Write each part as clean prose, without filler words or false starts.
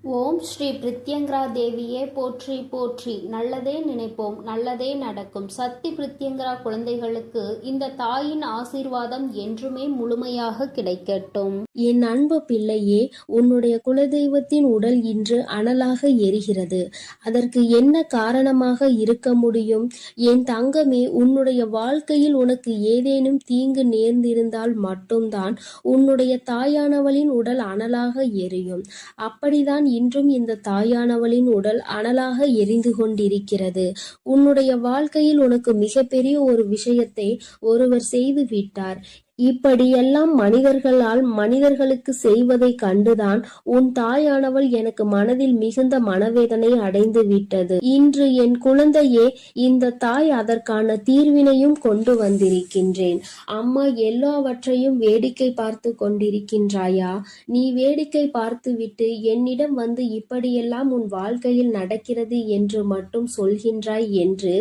ஓம் ஸ்ரீ பிரித்யங்கரா தேவியே போற்றி போற்றி. நல்லதே நினைப்போம், நல்லதே நடக்கும். சக்தி பிரித்யங்கரா குழந்தைகளுக்கு இந்த தாயின் ஆசீர்வாதம் என்றுமே முழுமையாக கிடைக்கட்டும். என் அன்பு பிள்ளையே, உன்னுடைய குலதெய்வத்தின் உடல் இன்று அனலாக எரிகிறது. அதற்கு என்ன காரணமாக இருக்க முடியும்? என் தங்கமே, உன்னுடைய வாழ்க்கையில் உனக்கு ஏதேனும் தீங்கு நேர்ந்திருந்தால் மட்டும்தான் உன்னுடைய தாயானவளின் உடல் அனலாக எரியும். அப்படிதான் இன்றும் இந்த தாயானவளின் உடல் அனலாக எரிந்து கொண்டிருக்கிறது. உன்னுடைய வாழ்க்கையில் உனக்கு மிகப்பெரிய ஒரு விஷயத்தை ஒருவர் செய்து விட்டார். இப்படியெல்லாம் மனிதர்களால் மனிதர்களுக்கு செய்வதை கண்டுதான் உன் தாயானவள் எனக்கு மனதில் மிகுந்த மனவேதனை அடைந்து விட்டது. இன்று என் குழந்தையே, இந்த தாய் அதற்கான தீர்வினையும் கொண்டு வந்திருக்கின்றேன். அம்மா, எல்லாவற்றையும் வேடிக்கை பார்த்து கொண்டிருக்கின்றாயா? நீ வேடிக்கை பார்த்துவிட்டு என்னிடம் வந்து இப்படியெல்லாம் உன் வாழ்க்கையில் நடக்கிறது என்று மட்டும் சொல்கின்றாய் என்று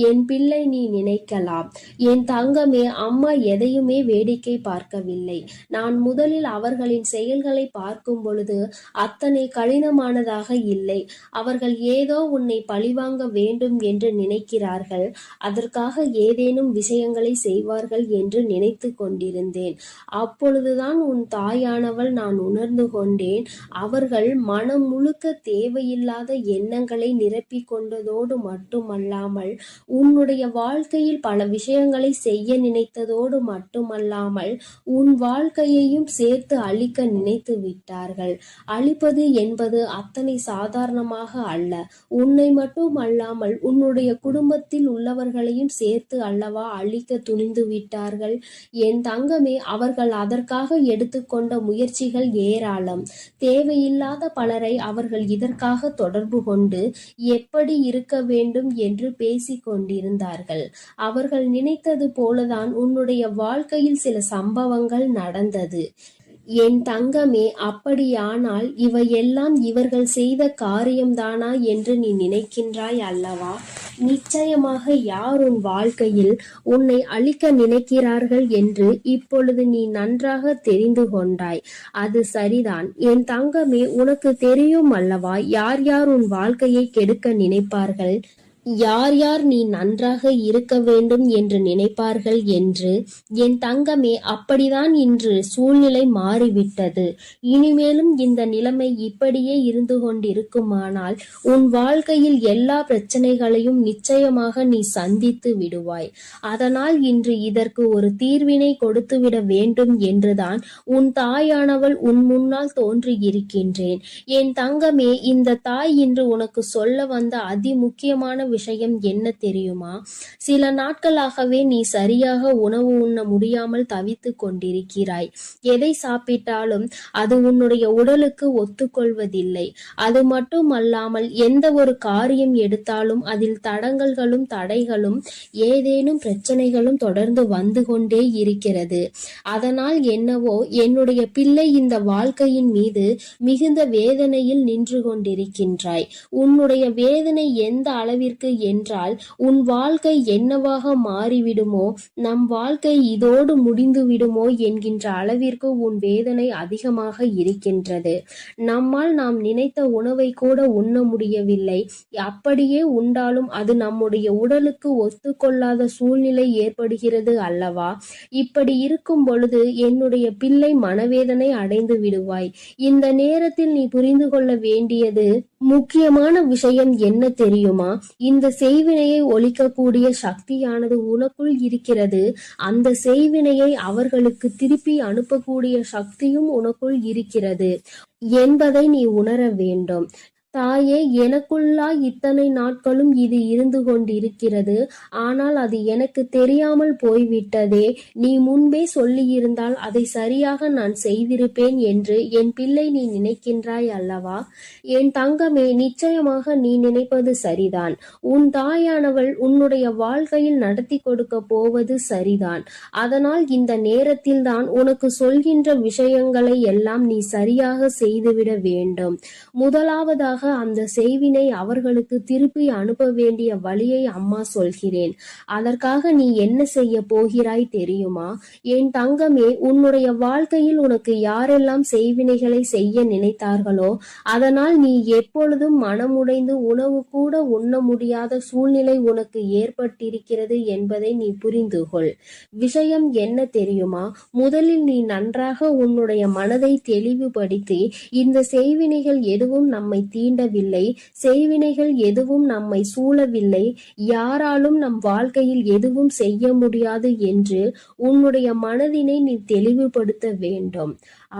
என் பிள்ளை நீ நினைக்கலாம். என் தங்கமே, அம்மா எதையுமே வேடிக்கை பார்க்கவில்லை. நான் முதலில் அவர்களின் செயல்களை பார்க்கும் பொழுது அத்தனை கடினமானதாக இல்லை. அவர்கள் ஏதோ உன்னை பழிவாங்க வேண்டும் என்று நினைக்கிறார்கள். அதற்காக ஏதேனும் விஷயங்களை செய்வார்கள் என்று நினைத்து கொண்டிருந்தேன். அப்பொழுதுதான் உன் தாயானவள் நான் உணர்ந்து கொண்டேன். அவர்கள் மனம் முழுக்க தேவையில்லாத எண்ணங்களை நிரப்பிக் கொண்டதோடு மட்டுமல்லாமல் உன்னுடைய வாழ்க்கையில் பல விஷயங்களை செய்ய நினைத்ததோடு மட்டுமல்லாமல் உன் வாழ்க்கையையும் சேர்த்து அழிக்க நினைத்து விட்டார்கள். அழிப்பது என்பது அத்தனை சாதாரணமாக அல்ல. உன்னை மட்டும் அல்லாமல் உன்னுடைய குடும்பத்தில் உள்ளவர்களையும் சேர்த்து அல்லவா அழிக்க துணிந்து விட்டார்கள். என் தங்கமே, அவர்கள் அதற்காக எடுத்துக்கொண்ட முயற்சிகள் ஏராளம். தேவையில்லாத பலரை அவர்கள் இதற்காக தொடர்பு கொண்டு எப்படி இருக்க வேண்டும் என்று பேசிக் கொண்டிருந்தார்கள். அவர்கள் நினைத்தது போலதான் உன்னுடைய வாழ்க்கையில் சில சம்பவங்கள் நடந்தது. என் தங்கமே, அப்படியானால் இவையெல்லாம் இவர்கள் செய்த காரியம்தானா என்று நீ நினைக்கின்றாய் அல்லவா? நிச்சயமாக யார் உன் வாழ்க்கையில் உன்னை அழிக்க நினைக்கிறார்கள் என்று இப்பொழுது நீ நன்றாக தெரிந்து கொண்டாய். அது சரிதான் என் தங்கமே, உனக்கு தெரியும் அல்லவா யார் யார் உன் வாழ்க்கையை கெடுக்க நினைப்பார்கள், யார் யார் நீ நன்றாக இருக்க வேண்டும் என்று நினைப்பார்கள் என்று. என் தங்கமே, அப்படிதான் இன்று சூழ்நிலை மாறிவிட்டது. இனிமேலும் இந்த நிலைமை இப்படியே இருந்து கொண்டிருக்குமானால் உன் வாழ்க்கையில் எல்லா பிரச்சனைகளையும் நிச்சயமாக நீ சந்தித்து விடுவாய். அதனால் இன்று இதற்கு ஒரு தீர்வினை கொடுத்துவிட வேண்டும் என்றுதான் உன் தாயானவள் உன் முன்னால் தோன்றியிருக்கின்றேன். என் தங்கமே, இந்த தாய் இன்று உனக்கு சொல்ல வந்த அதி முக்கியமான விஷயம் என்ன தெரியுமா? சில நாட்களாகவே நீ சரியாக உணவு உண்ண முடியாமல் தவித்து கொண்டிருக்கிறாய். எதை சாப்பிட்டாலும் அது உன்னுடைய உடலுக்கு ஒத்துக்கொள்வதில்லை. அது மட்டுமல்லாமல் எந்த ஒரு காரியம் எடுத்தாலும் அதில் தடங்கல்களும் தடைகளும் ஏதேனும் பிரச்சனைகளும் தொடர்ந்து வந்து கொண்டே இருக்கிறது. அதனால் என்னவோ என்னுடைய பிள்ளை இந்த வாழ்க்கையின் மீது மிகுந்த வேதனையில் நின்று கொண்டிருக்கின்றாய். உன்னுடைய வேதனை எந்த அளவிற்கு என்றால் உன் வாழ்க்கை என்னவாக மாறிவிடுமோ, நம் வாழ்க்கை இதோடு முடிந்து விடுமோ என்கின்ற அளவிற்கு உன் வேதனை அதிகமாக இருக்கின்றது. நம்மால் நாம் நினைத்த உணவை கூட உண்ண முடியவில்லை. அப்படியே உண்டாலும் அது நம்முடைய உடலுக்கு ஒத்துக்கொள்ளாத சூழ்நிலை ஏற்படுகிறது அல்லவா? இப்படி இருக்கும் பொழுது என்னுடைய பிள்ளை மனவேதனை அடைந்து விடுவாய். இந்த நேரத்தில் நீ புரிந்து கொள்ள வேண்டியது முக்கியமான விஷயம் என்ன தெரியுமா? இந்த செய்வினையை ஒழிக்கக்கூடிய சக்தியானது உனக்குள் இருக்கிறது. அந்த செய்வினையை அவர்களுக்கு திருப்பி அனுப்பக்கூடிய சக்தியும் உனக்குள் இருக்கிறது என்பதை நீ உணர வேண்டும். தாயே, எனக்குள்ளா இத்தனை நாட்களும் இது இருந்து கொண்டிருக்கிறது. ஆனால் அது எனக்கு தெரியாமல் போய்விட்டதே. நீ முன்பே சொல்லியிருந்தால் அதை சரியாக நான் செய்திருப்பேன் என்று என் பிள்ளை நீ நினைக்கின்றாய் அல்லவா? என் தங்கமே, நிச்சயமாக நீ நினைப்பது சரிதான். உன் தாயானவள் உன்னுடைய வாழ்க்கையில் நடத்தி கொடுக்க போவது சரிதான். அதனால் இந்த நேரத்தில் தான் உனக்கு சொல்கின்ற விஷயங்களை எல்லாம் நீ சரியாக செய்துவிட வேண்டும். முதலாவதாக உனக்காக அந்த செய்வினை அவர்களுக்கு திருப்பி அனுப்ப வேண்டிய வழியை அம்மா சொல்கிறேன். அதற்காக நீ என்ன செய்ய போகிறாய் தெரியுமா? என் தங்கமே, உன்னுடைய வாழ்க்கையில் உனக்கு யாரெல்லாம் செய்வினைகளை செய்ய நினைத்தார்களோ அதனால் நீ எப்பொழுதும் மனமுடைந்து உணவு கூட உண்ண முடியாத சூழ்நிலை உனக்கு ஏற்பட்டிருக்கிறது என்பதை நீ புரிந்து கொள். விஷயம் என்ன தெரியுமா? முதலில் நீ நன்றாக உன்னுடைய மனதை தெளிவுபடுத்தி, இந்த செய்வினைகள் எதுவும் நம்மை தீண்டவில்லை, செய்வினைகள் எதுவும் நம்மை சூழவில்லை, யாராலும் நம் வாழ்க்கையில் எதுவும் செய்ய முடியாது என்று உன்னுடைய மனதினை நீ தெளிவுபடுத்த வேண்டும்.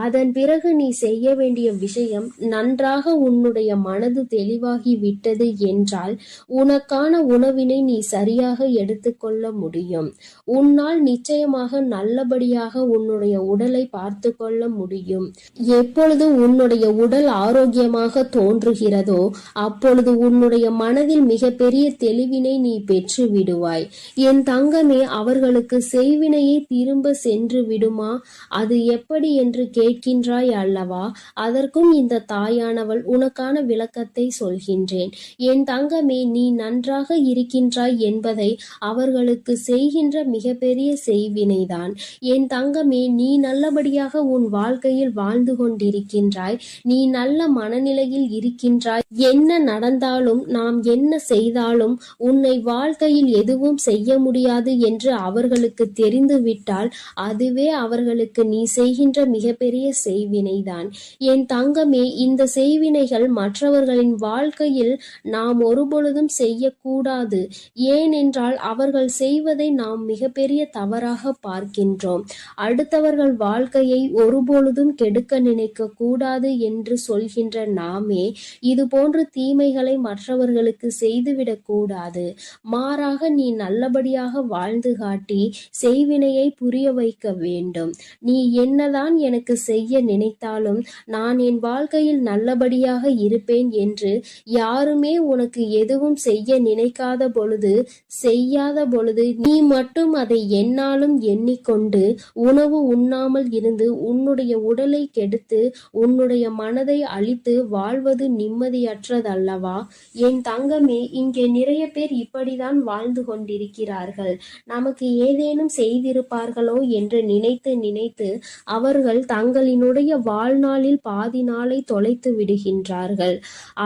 அதன் பிறகு நீ செய்ய வேண்டிய விஷயம், நன்றாக உன்னுடைய மனது தெளிவாகி விட்டது என்றால் உனக்கான உணவினை நீ சரியாக எடுத்துக்கொள்ள முடியும். உன்னால் நிச்சயமாக நல்லபடியாக உன்னுடைய உடலை பார்த்து கொள்ள முடியும். எப்பொழுது உன்னுடைய உடல் ஆரோக்கியமாக தோன்றுகிறதோ அப்பொழுது உன்னுடைய மனதில் மிகப்பெரிய தெளிவினை நீ பெற்று விடுவாய். என் தங்கமே, அவர்களுக்கு செய்வினையை திரும்ப சென்று விடுமா? அது எப்படி என்று கேட்கின்றாய் அல்லவா? அதற்கும் இந்த தாயானவள் உனக்கான விளக்கத்தை சொல்கின்றேன். என் தங்கமே, நீ நன்றாக இருக்கின்றாய் என்பதை அவர்களுக்கு செய்கின்ற மிகப்பெரிய செய்வினைதான். என் தங்கமே, நீ நல்லபடியாக உன் வாழ்க்கையில் வாழ்ந்து கொண்டிருக்கின்றாய், நீ நல்ல மனநிலையில் இருக்கின்றாய். என்ன நடந்தாலும், நாம் என்ன செய்தாலும் உன்னை வாழ்க்கையில் எதுவும் செய்ய முடியாது என்று அவர்களுக்கு தெரிந்துவிட்டால் அதுவே அவர்களுக்கு நீ செய்கின்ற மிகப்பெரிய செய்வினைதான். என் தங்கமே, இந்த செய்வினைகள் மற்றவர்களின் வாழ்க்கையில் நாம் ஒருபொழுதும் செய்யக்கூடாது. ஏனென்றால் அவர்கள் செய்வதை நாம் மிகப்பெரிய தவறாக பார்க்கின்றோம். அடுத்தவர்கள் வாழ்க்கையை ஒருபொழுதும் கெடுக்க நினைக்க கூடாது என்று சொல்கின்ற நாமே இது போன்ற தீமைகளை மற்றவர்களுக்கு செய்துவிடக் கூடாது. மாறாக நீ நல்லபடியாக வாழ்ந்து காட்டி செய்வினையை புரிய வைக்க வேண்டும். நீ என்னதான் எனக்கு செய்ய நினைத்தாலும் நான் என் வாழ்க்கையில் நல்லபடியாக இருப்பேன் என்று யாருமே உனக்கு எதுவும் செய்ய நினைக்காத பொழுது, செய்யாத பொழுது நீ மட்டும் அதை என்னாலும் எண்ணிக்கொண்டு உணவு உண்ணாமல் இருந்து உன்னுடைய உடலை கெடுத்து உன்னுடைய மனதை அழித்து வாழ்வது நிம்மதியற்றதல்லவா? என் தங்கமே, இங்கே நிறைய பேர் இப்படிதான் வாழ்ந்து கொண்டிருக்கிறார்கள். நமக்கு ஏதேனும் செய்திருப்பார்களோ என்று நினைத்து நினைத்து அவர்கள் தங்களினுடைய வாழ்நாளில் பாதி நாளை தொலைத்து விடுகின்றார்கள்.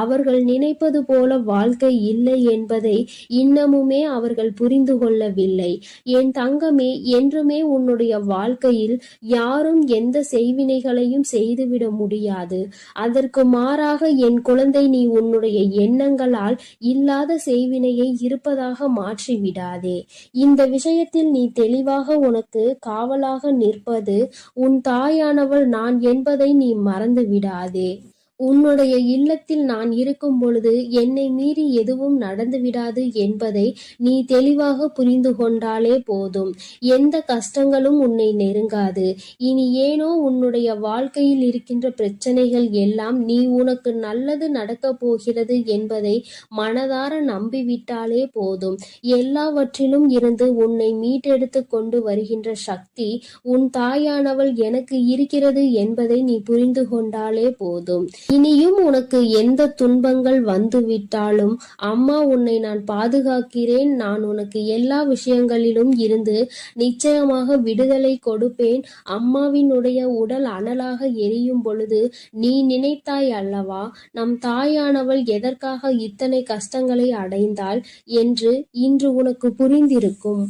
அவர்கள் நினைப்பது போல வாழ்க்கை இல்லை என்பதை இன்னமுமே அவர்கள் புரிந்து கொள்ளவில்லை. என் தங்கமே, என்றுமே உன்னுடைய வாழ்க்கையில் யாரும் எந்த செய்வினைகளையும் செய்துவிட முடியாது. அதற்கு மாறாக என் குழந்தை, நீ உன்னுடைய எண்ணங்களால் இல்லாத செய்வினையை இருப்பதாக மாற்றிவிடாதே. இந்த விஷயத்தில் நீ தெளிவாக உனக்கு காவலாக நிற்பது உன் தாயானவள் நான் என்பதை நீ மறந்து விடாதே. உன்னுடைய இல்லத்தில் நான் இருக்கும் பொழுது என்னை மீறி எதுவும் நடந்து விடாது என்பதை நீ தெளிவாக புரிந்து கொண்டாலே போதும். எந்த கஷ்டங்களும் உன்னை நெருங்காது. இனி ஏனோ உன்னுடைய வாழ்க்கையில் இருக்கின்ற பிரச்சனைகள் எல்லாம் நீ உனக்கு நல்லது நடக்கப் போகிறது என்பதை மனதார நம்பிவிட்டாலே போதும். எல்லாவற்றிலும் இருந்து உன்னை மீட்டெடுத்து கொண்டு வருகின்ற சக்தி உன் தாயானவள் எனக்கு இருக்கிறது என்பதை நீ புரிந்து கொண்டாலே போதும். இனியும் உனக்கு எந்த துன்பங்கள் வந்துவிட்டாலும் அம்மா உன்னை நான் பாதுகாக்கிறேன். நான் உனக்கு எல்லா விஷயங்களிலும் இருந்து நிச்சயமாக விடுதலை கொடுப்பேன். அம்மாவினுடைய உடல் அனலாக எரியும் பொழுது நீ நினைத்தாய் அல்லவா, நம் தாயானவள் எதற்காக இத்தனை கஷ்டங்களை அடைந்தாள் என்று இன்று உனக்கு புரிந்திருக்கும்.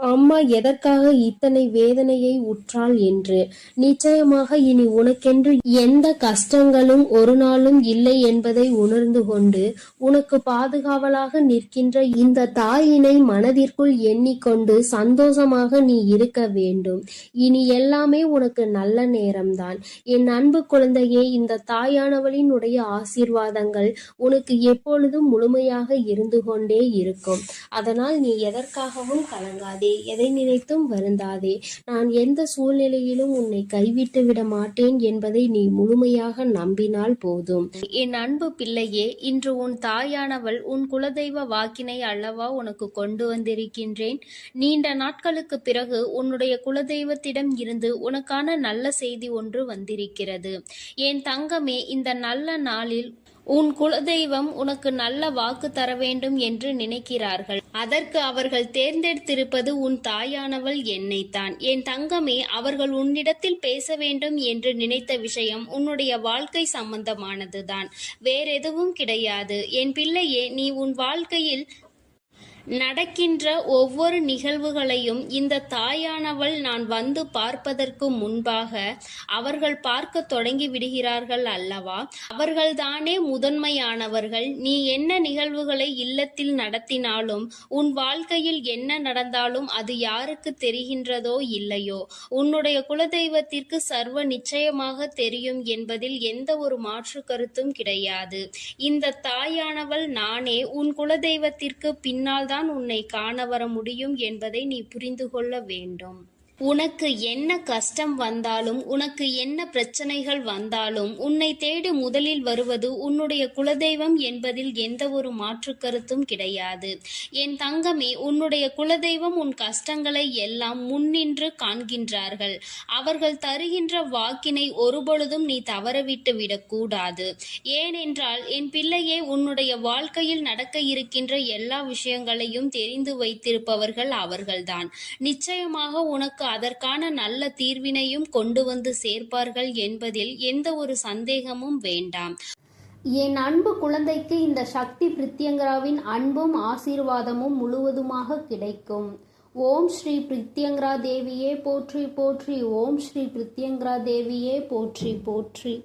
அம்மா எதற்காக இத்தனை வேதனையை உற்றாள் என்று. நிச்சயமாக இனி உனக்கென்று எந்த கஷ்டங்களும் ஒரு நாளும் இல்லை என்பதை உணர்ந்து கொண்டு உனக்கு பாதுகாவலாக நிற்கின்ற இந்த தாயினை மனதிற்குள் எண்ணிக்கொண்டு சந்தோஷமாக நீ இருக்க வேண்டும். இனி எல்லாமே உனக்கு நல்ல நேரம்தான். என் அன்பு குழந்தையே, இந்த தாயானவளினுடைய ஆசீர்வாதங்கள் உனக்கு எப்பொழுதும் முழுமையாக இருந்து கொண்டே இருக்கும். அதனால் நீ எதற்காகவும் கலங்காதே, எதை நினைத்தும் வருந்தாதே. நான் எந்த சூழ்நிலையிலும் உன்னை கைவிட்டு விட மாட்டேன் என்பதை நீ முழுமையாக நம்பினால் போதும். என் அன்பு பிள்ளையே, இன்று உன் தாயானவள் உன் குலதெய்வ வாக்கினை அல்லவா உனக்கு கொண்டு வந்திருக்கின்றேன். நீண்ட நாட்களுக்கு பிறகு உன்னுடைய குலதெய்வத்திடம் இருந்து உனக்கான நல்ல செய்தி ஒன்று வந்திருக்கிறது. என் தங்கமே, இந்த நல்ல நாளில் உன் குலதெய்வம் உனக்கு நல்ல வாக்கு தர வேண்டும் என்று நினைக்கிறார்கள். அதற்கு அவர்கள் தேர்ந்தெடுத்திருப்பது உன் தாயானவள் என்னைத்தான். என் தங்கமே, அவர்கள் உன்னிடத்தில் பேச வேண்டும் என்று நினைத்த விஷயம் உன்னுடைய வாழ்க்கை சம்பந்தமானதுதான், வேறெதுவும் கிடையாது. என் பிள்ளையே, நீ உன் வாழ்க்கையில் நடக்கின்ற ஒவ்வொரு நிகழ்வுகளையும் இந்த தாயானவள் நான் வந்து பார்ப்பதற்கு முன்பாக அவர்கள் பார்க்க தொடங்கி விடுகிறார்கள் அல்லவா? அவர்கள்தானே முதன்மையானவர்கள். நீ என்ன நிகழ்வுகளை இல்லத்தில் நடத்தினாலும், உன் வாழ்க்கையில் என்ன நடந்தாலும் அது யாருக்கு தெரிகின்றதோ இல்லையோ, உன்னுடைய குலதெய்வத்திற்கு சர்வ நிச்சயமாக தெரியும் என்பதில் எந்த ஒரு மாற்று கருத்தும் கிடையாது. இந்த தாயானவள் நானே உன் குலதெய்வத்திற்கு பின்னால் தான் உன்னை காண வர முடியும் என்பதை நீ புரிந்து கொள்ள வேண்டும். உனக்கு என்ன கஷ்டம் வந்தாலும், உனக்கு என்ன பிரச்சனைகள் வந்தாலும், உன்னை தேடி முதலில் வருவது உன்னுடைய குலதெய்வம் என்பதில் எந்த ஒரு மாற்று கருத்தும் கிடையாது. என் தங்கமே, உன்னுடைய குலதெய்வம் உன் கஷ்டங்களை எல்லாம் முன்னின்று காண்கின்றார்கள். அவர்கள் தருகின்ற வாக்கினை ஒருபொழுதும் நீ தவறவிட்டு விடக்கூடாது. ஏனென்றால் என் பிள்ளையே, உன்னுடைய வாழ்க்கையில் நடக்க இருக்கின்ற எல்லா விஷயங்களையும் தெரிந்து வைத்திருப்பவர்கள் அவர்கள்தான். நிச்சயமாக உனக்கு அதற்கான நல்ல தீர்வினையும் கொண்டு வந்து சேர்ப்பார்கள் என்பதில் எந்த ஒரு சந்தேகமும் வேண்டாம். என் அன்பு குழந்தைக்கு இந்த சக்தி பிரித்யங்கராவின் அன்பும் ஆசீர்வாதமும் முழுவதுமாக கிடைக்கும். ஓம் ஸ்ரீ பிரித்யங்கரா தேவியே போற்றி போற்றி. ஓம் ஸ்ரீ பிரித்யங்கரா தேவியே போற்றி போற்றி.